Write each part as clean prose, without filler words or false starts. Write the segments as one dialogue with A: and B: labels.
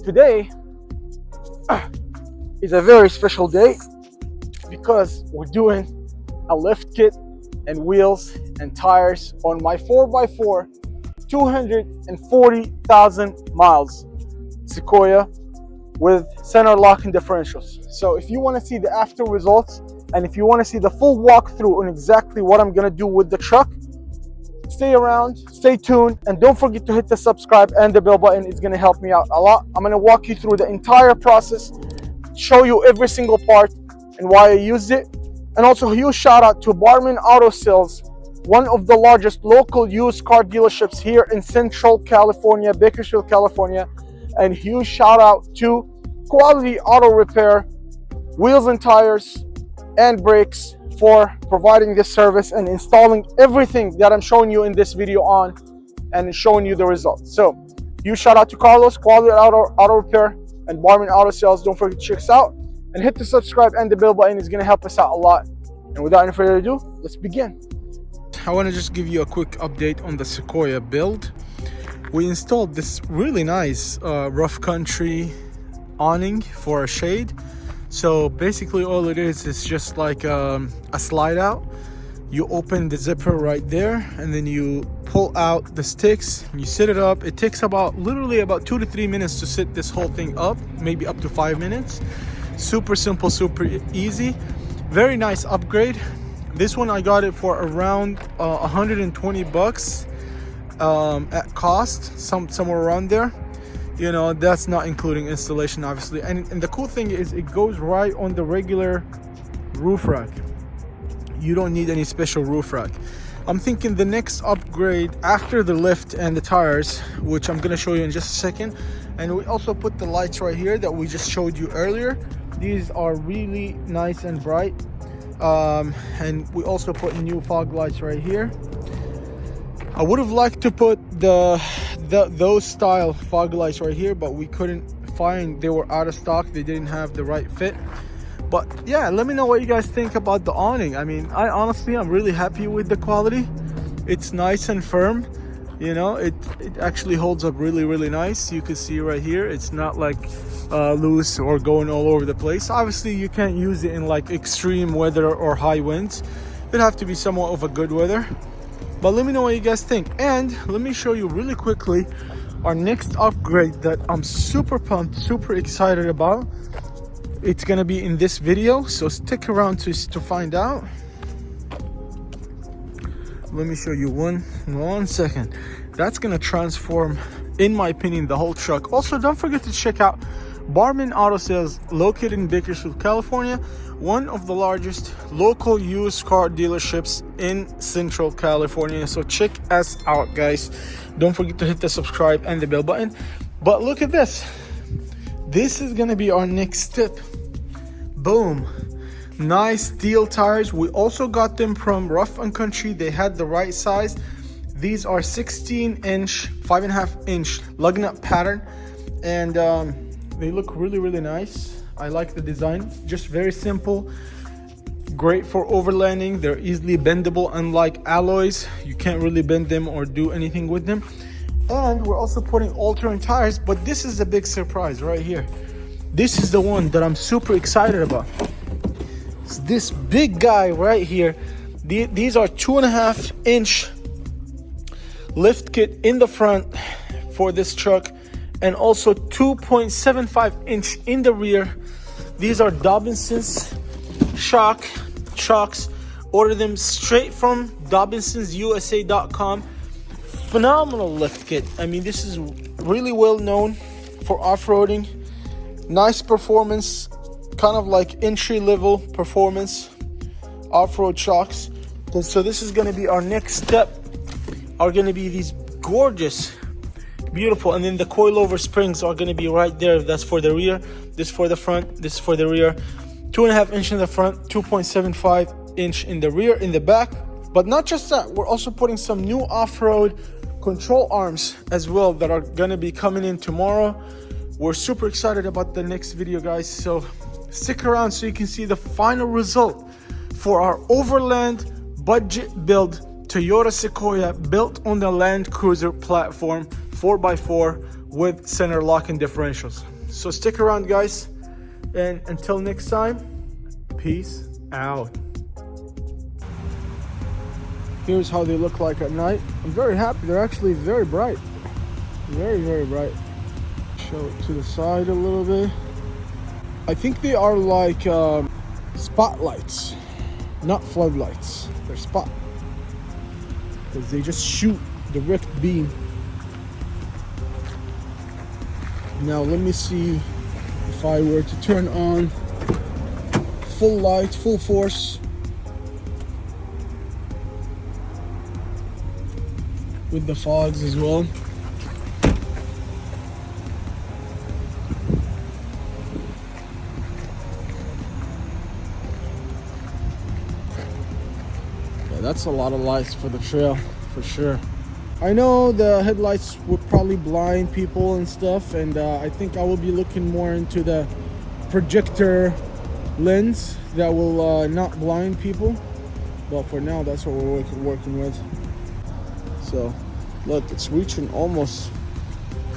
A: today is a very special day because we're doing a lift kit and wheels and tires on my 4x4 240,000 miles Sequoia with center locking differentials. So if you want to see the after results and if you want to see the full walkthrough on exactly what I'm going to do with the truck, stay around, stay tuned, and don't forget to hit the subscribe and the bell button. It's going to help me out a lot. I'm going to walk you through the entire process, show you every single part and why I used it. And also a huge shout out to Barman Auto Sales, one of the largest local used car dealerships here in Central California, Bakersfield, California. And huge shout out to Quality Auto Repair, Wheels and Tires and Brakes for providing this service and installing everything that I'm showing you in this video on and showing you the results. So huge shout out to Carlos, Quality Auto Repair and Barman Auto Sales. Don't forget to check us out and hit the subscribe and the bell button. Is going to help us out a lot. And without any further ado, let's begin.
B: I want to just give you a quick update on the Sequoia build. We installed this really nice rough country awning for a shade. So basically all it is just like a slide out. You open the zipper right there and then you pull out the sticks and you sit it up. It takes literally about 2 to 3 minutes to sit this whole thing up, maybe up to 5 minutes. Super simple, super easy. Very nice upgrade. This one I got it for around 120 bucks at cost, somewhere around there. You know, that's not including installation obviously. And the cool thing is it goes right on the regular roof rack. You don't need any special roof rack. I'm thinking the next upgrade after the lift and the tires, which I'm gonna show you in just a second. And we also put the lights right here that we just showed you earlier. These are really nice and bright. And we also put new fog lights right here. I would have liked to put those style fog lights right here, but we couldn't find, they were out of stock, they didn't have the right fit. But yeah, let me know what you guys think about the awning. I mean, I'm really happy with the quality. It's nice and firm, you know, it actually holds up really nice. You can see right here, it's not like loose or going all over the place. Obviously you can't use it in like extreme weather or high winds. It'd have to be somewhat of a good weather. But let me know what you guys think, and let me show you really quickly our next upgrade that I'm super pumped, super excited about. It's gonna be in this video, so stick around to find out. Let me show you one second. That's gonna transform, in my opinion, the whole truck. Also, don't forget to check out Barman Auto Sales, located in Bakersfield, California, one of the largest local used car dealerships in Central California. So check us out, guys. Don't forget to hit the subscribe and the bell button. But look at this. This is gonna be our next step. Boom. Nice steel tires. We also got them from Rough and Country. They had the right size. These are 16-inch, 5.5-inch lug nut pattern, and they look really nice. I like the design, just very simple, great for overlanding. They're easily bendable, unlike alloys. You can't really bend them or do anything with them. And we're also putting all-terrain tires, but this is the big surprise right here. This is the one that I'm super excited about. It's this big guy right here. These are 2.5-inch lift kit in the front for this truck, and also 2.75-inch in the rear. These are Dobinson's shocks. Order them straight from DobinsonsUSA.com. Phenomenal lift kit. I mean, this is really well known for off-roading. Nice performance, kind of like entry-level performance off-road shocks. So this is going to be our next step. Are going to be these gorgeous, beautiful, and then the coilover springs are going to be right there. That's for the rear, this for the front, this for the rear. 2.5-inch in the front, 2.75-inch in the rear, in the back. But not just that, we're also putting some new off-road control arms as well that are going to be coming in tomorrow. We're super excited about the next video, guys, so stick around so you can see the final result for our overland budget build Toyota Sequoia, built on the Land Cruiser platform 4x4 with center locking differentials. So stick around, guys, and until next time, peace out. Here's how they look like at night. I'm very happy. They're actually very bright. Very, very bright. Show it to the side a little bit. I think they are like spotlights, not floodlights. They're spot, because they just shoot direct beam. Now let me see if I were to turn on full light, full force, with the fogs as well. Yeah, that's a lot of lights for the trail, for sure. I know the headlights would probably blind people and stuff, and I think I will be looking more into the projector lens that will not blind people. But for now, that's what we're working with. So, look, it's reaching almost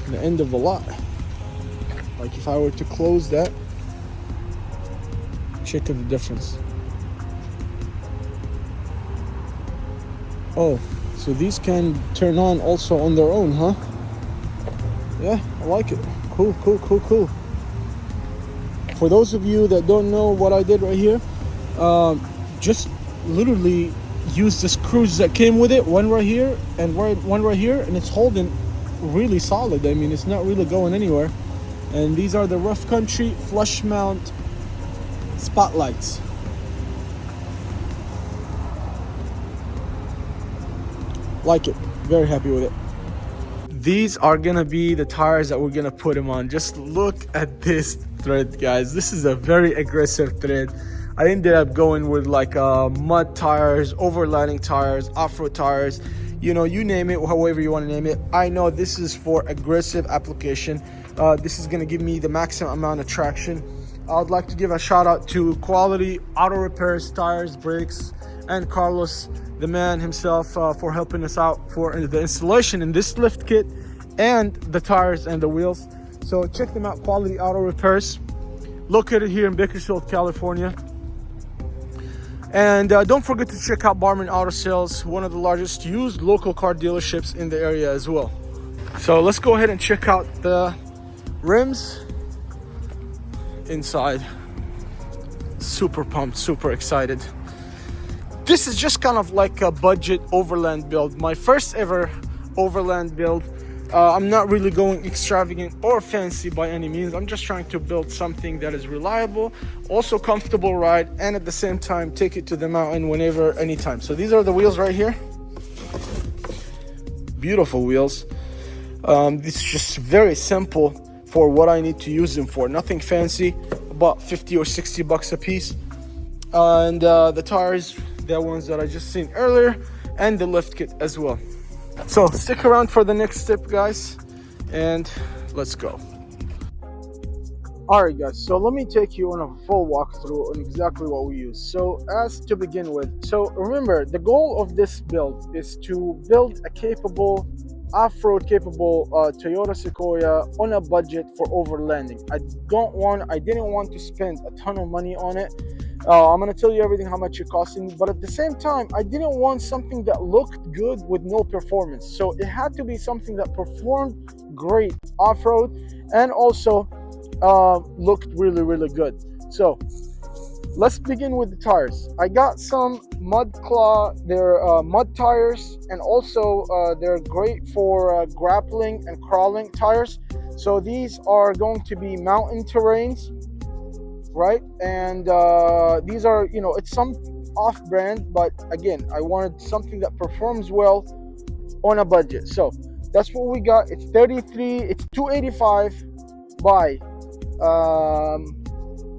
B: the end of the lot. Like if I were to close that, check the difference. Oh, so these can turn on also on their own, huh? Yeah, I like it. Cool, cool, cool, cool. For those of you that don't know what I did right here, just literally use the screws that came with it, one right here and one right here, and it's holding really solid. I mean, it's not really going anywhere. And these are the Rough Country flush mount spotlights. Like it, very happy with it. These are gonna be the tires that we're gonna put them on. Just look at this thread, guys. This is a very aggressive thread. I ended up going with like mud tires, overlanding tires, off-road tires, you know, you name it, however you want to name it. I know this is for aggressive application. This is going to give me the maximum amount of traction. I'd like to give a shout out to Quality Auto Repairs, Tires, Brakes, and Carlos, the man himself, for helping us out for the installation in this lift kit and the tires and the wheels. So check them out, Quality Auto Repairs, located here in Bakersfield, California. And don't forget to check out Barman Auto Sales, one of the largest used local car dealerships in the area as well. So let's go ahead and check out the rims inside. Super pumped, super excited. This is just kind of like a budget overland build, my first ever overland build. I'm not really going extravagant or fancy by any means. I'm just trying to build something that is reliable, also comfortable ride, and at the same time take it to the mountain whenever, anytime. So these are the wheels right here. Beautiful wheels. This is just very simple for what I need to use them for. Nothing fancy, about 50 or 60 bucks a piece. And the tires, the ones that I just seen earlier, and the lift kit as well. So stick around for the next step, guys, and let's go.
A: All right, guys, so let me take you on a full walkthrough on exactly what we use. So as to begin with, so remember, the goal of this build is to build a capable, off-road capable Toyota Sequoia on a budget for overlanding. I didn't want to spend a ton of money on it. I'm going to tell you everything, how much it cost me, but at the same time, I didn't want something that looked good with no performance. So it had to be something that performed great off-road and also looked really, really good. So let's begin with the tires. I got some mud tires, and also they're great for grappling and crawling tires. So these are going to be mountain terrains, right? And these are, you know, it's some off-brand, but again, I wanted something that performs well on a budget. So that's what we got. It's 285 by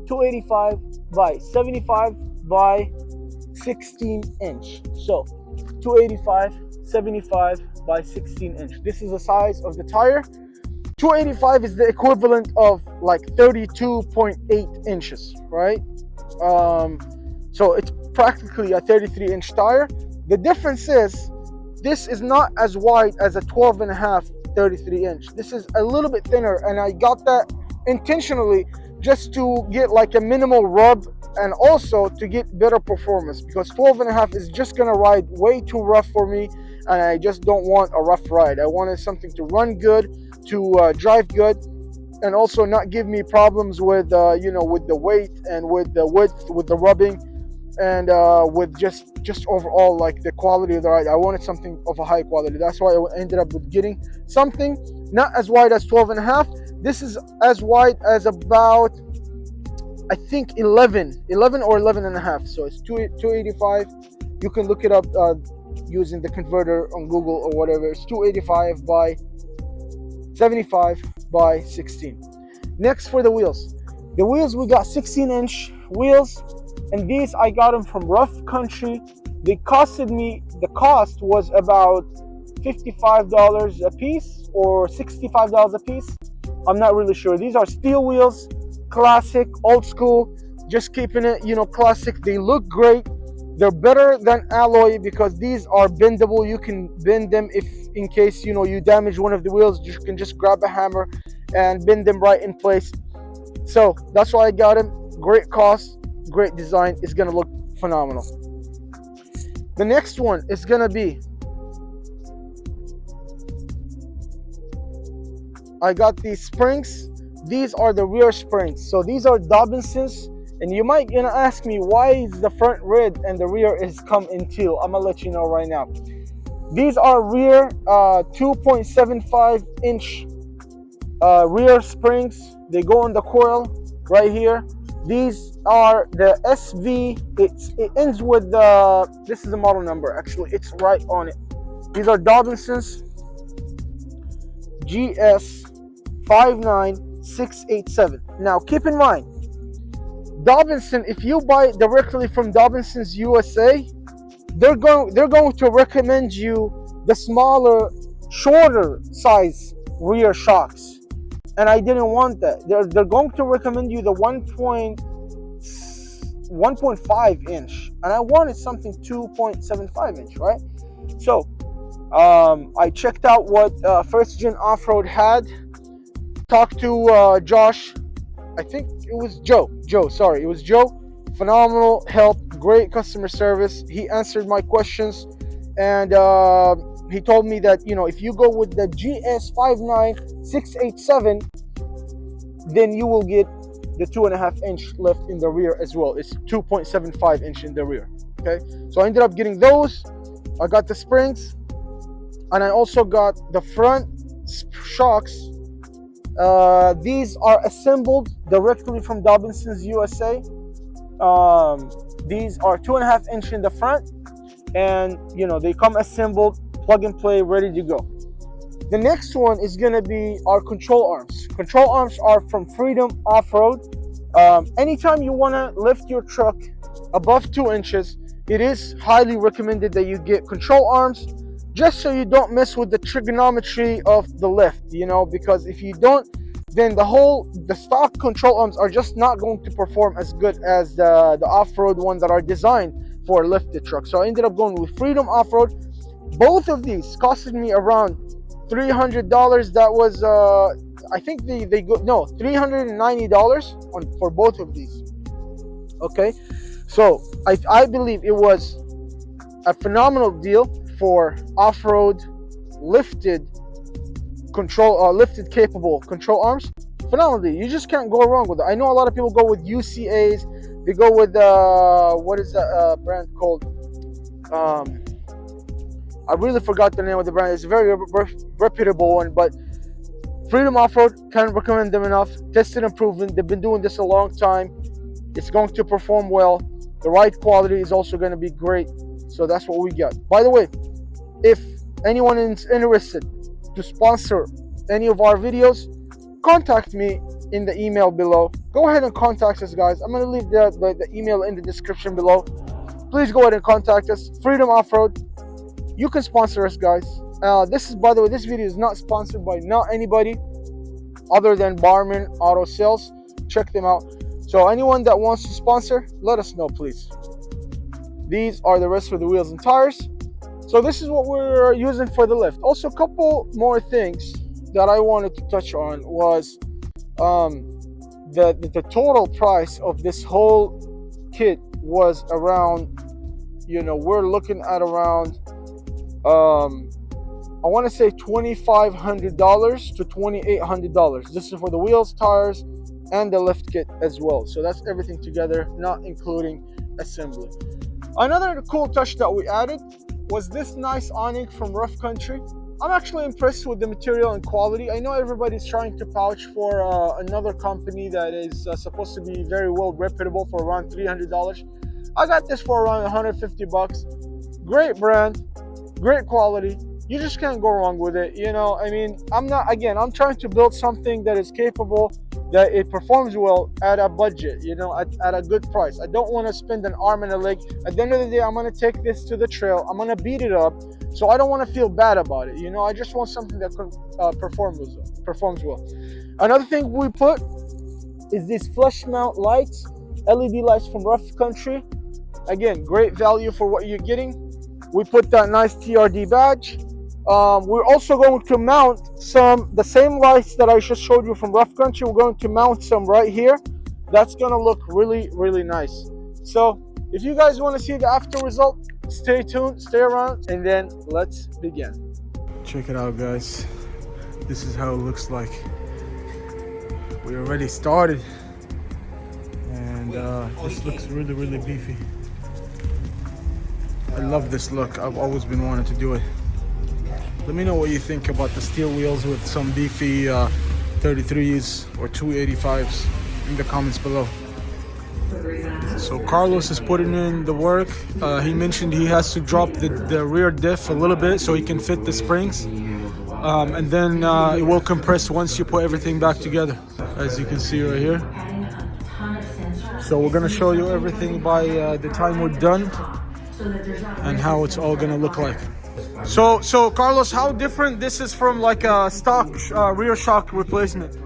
A: 75 by 16 inch. So 285, 75 by 16 inch. This is the size of the tire. 285 is the equivalent of like 32.8 inches, right? So it's practically a 33-inch tire. The difference is this is not as wide as a 12.5 33-inch. This is a little bit thinner, and I got that intentionally just to get like a minimal rub and also to get better performance, because 12.5 is just gonna ride way too rough for me, and I just don't want a rough ride. I wanted something to run good, to drive good, and also not give me problems with with the weight and with the width, with the rubbing, and with just overall like the quality of the ride. I wanted something of a high quality. That's why I ended up with getting something not as wide as 12.5. This is as wide as about, I think, 11 or 11.5. So it's 285. You can look it up using the converter on Google or whatever. It's 285 by 75 by 16. Next, for the wheels. The wheels, we got 16-inch wheels, and these I got them from Rough Country. They costed me, the cost was about $55 a piece or $65 a piece. I'm not really sure. These are steel wheels, classic, old school, just keeping it, classic. They look great. They're better than alloy because these are bendable. You can bend them if in case you damage one of the wheels. You can just grab a hammer and bend them right in place. So that's why I got them. Great cost, great design. It's gonna look phenomenal. The next one is gonna be, I got these springs. These are the rear springs. So these are Dobinsons. And you might gonna ask me, why is the front red and the rear is come in teal? I'm gonna let you know right now. These are rear 2.75 inch rear springs. They go on the coil right here. These are the SV. It ends with the, this is the model number actually. It's right on it. These are Dobinsons GS59-222. Now keep in mind, Dobinson, if you buy it directly from Dobinsons USA, they're going to recommend you the smaller, shorter size rear shocks, and I didn't want that. They're going to recommend you the 1.5 inch, and I wanted something 2.75 inch, right? So I checked out what First Gen Offroad had. Talked to Josh. I think it was Joe. Sorry, it was Joe. Phenomenal help, great customer service. He answered my questions, and he told me that if you go with the GS59-687, then you will get the 2.5 inch lift in the rear as well. It's 2.75 inch in the rear. Okay, so I ended up getting those. I got the springs, and I also got the front shocks. These are assembled directly from Dobinsons USA. These are 2.5 inch in the front, and they come assembled, plug and play, ready to go. The next one is gonna be our control arms. Control arms are from Freedom Offroad. Anytime you wanna lift your truck above 2 inches, it is highly recommended that you get control arms, just so you don't mess with the trigonometry of the lift, because if you don't, then the stock control arms are just not going to perform as good as the off-road ones that are designed for a lifted truck. So I ended up going with Freedom Off-Road. Both of these costed me around $300. That was I think they go, no, $390 for both of these. Okay, so I believe it was a phenomenal deal for off-road lifted control, lifted capable control arms. Phenomenal deal. You just can't go wrong with it. I know a lot of people go with UCAs. They go with what is that brand called? I really forgot the name of the brand. It's a very reputable one, but Freedom Offroad, can't recommend them enough. Tested and proven. They've been doing this a long time. It's going to perform well. The ride quality is also going to be great. So that's what we got. By the way, if anyone is interested to sponsor any of our videos, contact me in the email below. Go ahead and contact us, guys. I'm going to leave the email in the description below. Please go ahead and contact us. Freedom Offroad. You can sponsor us, guys. This is, by the way, this video is not sponsored by anybody other than Barman Auto Sales. Check them out. So anyone that wants to sponsor, let us know, please. These are the rest for the wheels and tires. So this is what we're using for the lift. Also, a couple more things that I wanted to touch on was The total price of this whole kit was around, we're looking at around, I want to say $2,500 to $2,800. This is for the wheels, tires, and the lift kit as well. So that's everything together, not including assembly. Another cool touch that we added was this nice awning from Rough Country. I'm actually impressed with the material and quality. I know everybody's trying to vouch for another company that is supposed to be very well reputable for around $300. I got this for around 150 bucks. Great brand, great quality. You just can't go wrong with it. I mean, I'm trying to build something that is capable, that it performs well at a budget, at a good price. I don't want to spend an arm and a leg. At the end of the day, I'm going to take this to the trail. I'm going to beat it up. So I don't want to feel bad about it. I just want something that performs well. Another thing we put is these flush mount lights, LED lights from Rough Country. Again, great value for what you're getting. We put that nice TRD badge. We're also going to mount the same lights that I just showed you from Rough Country. We're going to mount some right here. That's going to look really, really nice. So if you guys want to see the after result, stay tuned, stay around, and then let's begin.
B: Check it out, guys. This is how it looks like. We already started, and this looks really, really beefy. I love this look. I've always been wanting to do it. Let me know what you think about the steel wheels with some beefy 33s or 285s in the comments below. So Carlos is putting in the work. He mentioned he has to drop the rear diff a little bit so he can fit the springs. And then it will compress once you put everything back together, as you can see right here. So we're gonna show you everything by the time we're done and how it's all gonna look like. So Carlos, how different this is from like a stock rear shock replacement?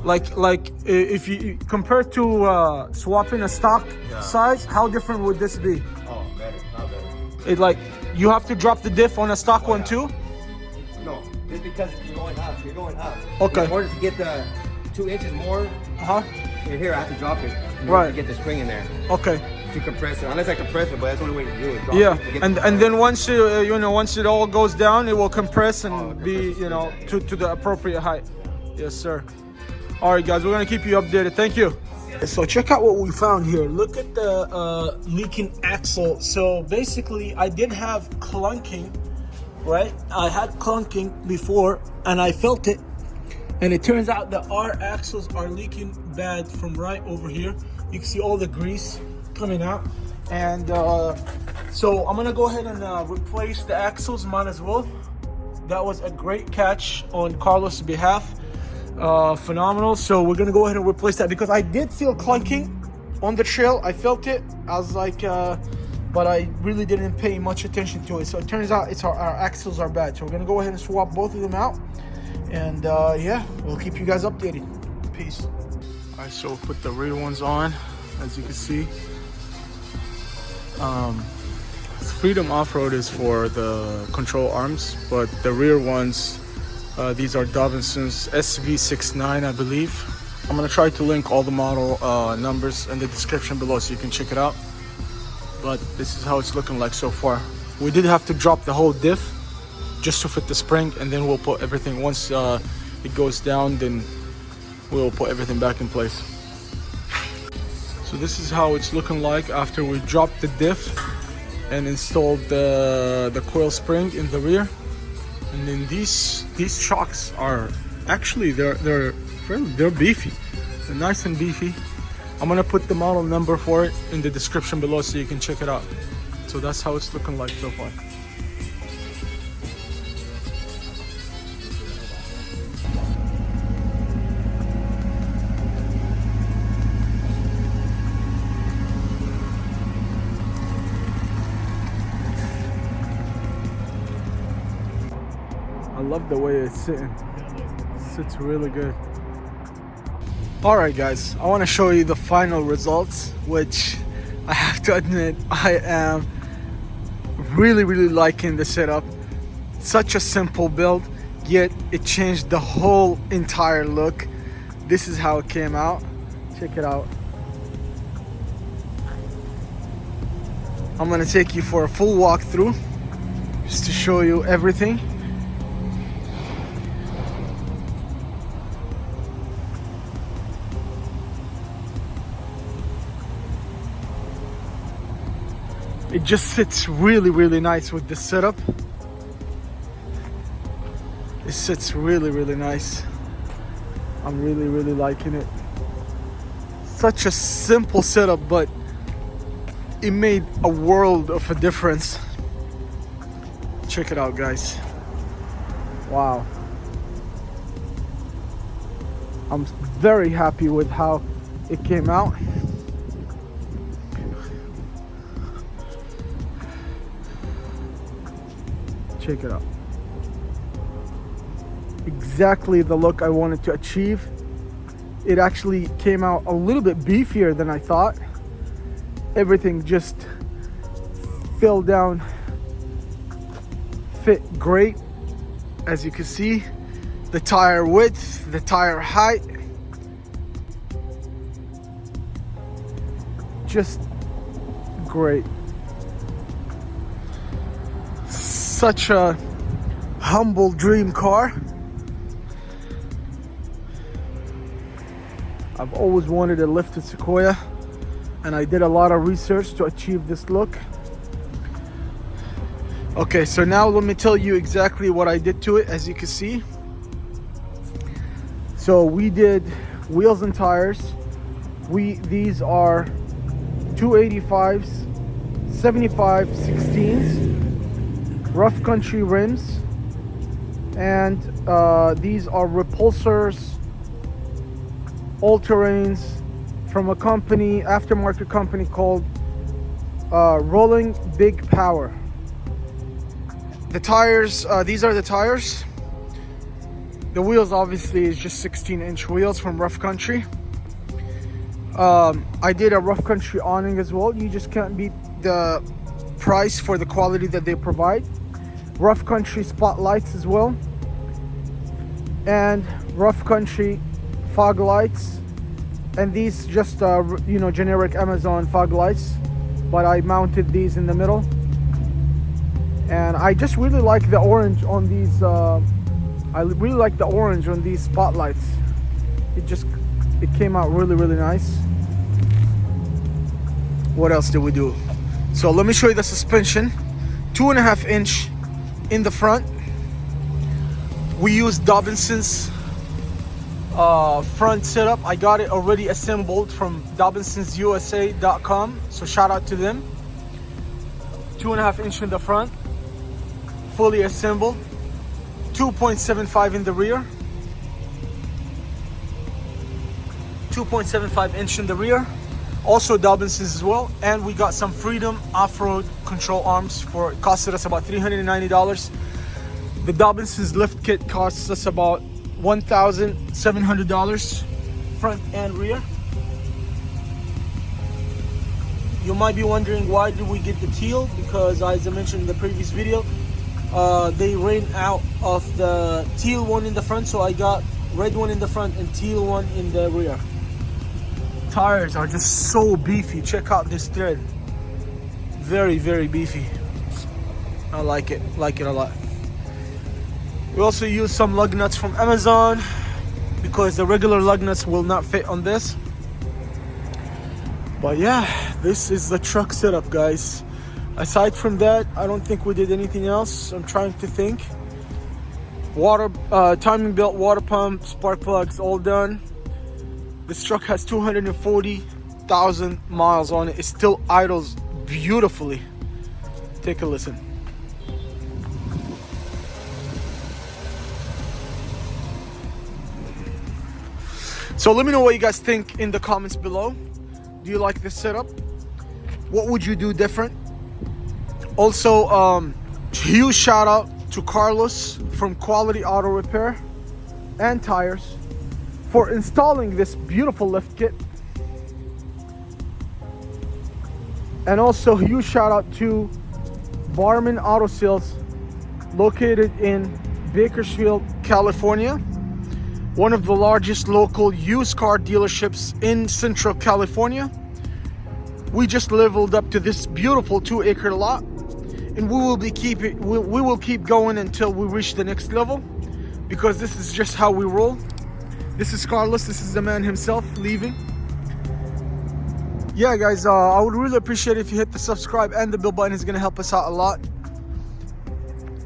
B: Like if you compare to swapping a stock size, how different would this be?
C: Oh, better, not better.
B: It like you have to drop the diff on a stock one too?
C: No, just because you're going up.
B: Okay.
C: In order to get the 2 inches more, here I have to drop it.
B: Right.
C: To get the spring in there.
B: Okay.
C: To compress it, unless I compress it, but that's the only way to do it. Drop
B: Yeah,
C: it
B: and then once once it all goes down, it will compress and be to the appropriate height. Yes, sir. All right, guys, we're gonna keep you updated. Thank you. So check out what we found here. Look at the leaking axle. So basically, I did have clunking, right? I had clunking before, and I felt it. And it turns out that our axles are leaking bad from right over here. You can see all the grease coming out. And so I'm gonna go ahead and replace the axles, might as well. That was a great catch on Carlos' behalf. Phenomenal. So we're gonna go ahead and replace that because I did feel clunking on the trail. I felt it. I was like, but I really didn't pay much attention to it. So it turns out our axles are bad. So we're gonna go ahead and swap both of them out. And yeah, we'll keep you guys updated. Peace. All right, so we'll put the rear ones on, as you can see. Freedom Off-Road is for the control arms, but the rear ones, these are Davidson's SV69, I believe. I'm gonna try to link all the model numbers in the description below so you can check it out. But this is how it's looking like so far. We did have to drop the whole diff just to fit the spring, and then we'll put everything, once it goes down, then we'll put everything back in place. So this is how it's looking like after we dropped the diff and installed the coil spring in the rear. And then these shocks are actually they're beefy. They're nice and beefy. I'm gonna put the model number for it in the description below so you can check it out. So that's how it's looking like so far. I love the way it's sitting. It sits really good. All right, guys, I want to show you the final results, which I have to admit I am really liking the setup. Such a simple build, yet it changed the whole entire look. This is how it came out. Check it out. I'm gonna take you for a full walkthrough just to show you everything. It just sits really, really nice with this setup. It sits really, really nice. I'm really, really liking it. Such a simple setup, but it made a world of a difference. Check it out, guys. Wow. I'm very happy with how it came out. Check it out. Exactly the look I wanted to achieve. It actually came out a little bit beefier than I thought. Everything just filled down, fit great. As you can see, the tire width, the tire height, just great. Such a humble dream car. I've always wanted a lifted Sequoia, and I did a lot of research to achieve this look. Okay, so now let me tell you exactly what I did to it. As you can see, so we did wheels and tires. These are 285s, 75 16s, rough country rims, and these are Repulsors all-terrains from a company, aftermarket company called Rolling Big Power. The tires, these are the tires. The wheels obviously is just 16-inch wheels from Rough Country. I did a Rough Country awning as well. You just can't beat the price for the quality that they provide. Rough Country spotlights as well, and Rough Country fog lights, and these just you know, generic Amazon fog lights, but I mounted these in the middle. And I just really like the orange on these I really like the orange on these spotlights. It came out really, really nice. What else did we do? So let me show you the suspension. 2.5 inch in the front. We used Dobinson's front setup. I got it already assembled from dobinsonsusa.com, so shout out to them. 2.5 inch in the front, fully assembled. 2.75 in the rear, 2.75 inch in the rear, also Dobinson's as well. And we got some Freedom off-road control arms for, it costed us about $390. The Dobinson's lift kit costs us about $1,700 front and rear. You might be wondering, why did we get the teal? Because as I mentioned in the previous video, they ran out of the teal one in the front, so I got red one in the front and teal one in the rear. Tires are just so beefy. Check out this thread. Very, very beefy. I like it a lot. We also use some lug nuts from Amazon because the regular lug nuts will not fit on this. But yeah, this is the truck setup, guys. Aside from that, I don't think we did anything else. I'm trying to think. Water, timing belt, water pump, spark plugs, all done. This truck has 240,000 miles on it. It still idles beautifully. Take a listen. So let me know what you guys think in the comments below. Do you like this setup? What would you do different? Also, huge shout out to Carlos from Quality Auto Repair and Tires for installing this beautiful lift kit. And also huge shout out to Barman Auto Sales, located in Bakersfield, California. one of the largest local used car dealerships in Central California. We just leveled up to this beautiful 2-acre lot, and we will keep going until we reach the next level, because this is just how we roll. This is Carlos. This is the man himself leaving. Yeah, guys, I would really appreciate it if you hit the subscribe and the bell button. It's gonna help us out a lot.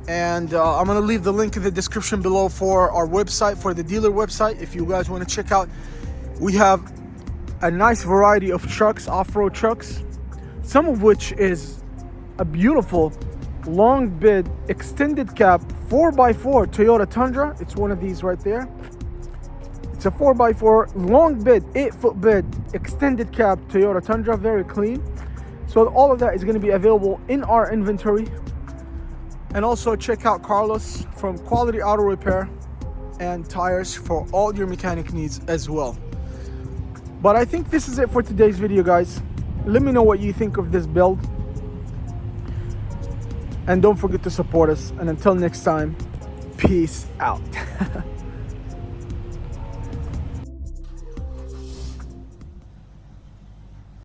B: And I'm gonna leave the link in the description below for our website, for the dealer website, if you guys want to check out. We have a nice variety of trucks, off-road trucks, some of which is a beautiful long bed extended cab 4x4 Toyota Tundra. It's one of these right there. It's a 4x4 long bed, 8-foot bed extended cab Toyota Tundra, very clean. So all of that is going to be available in our inventory. And also check out Carlos from Quality Auto Repair and Tires for all your mechanic needs as well. But I think this is it for today's video, guys. Let me know what you think of this build. And don't forget to support us. And until next time, peace out.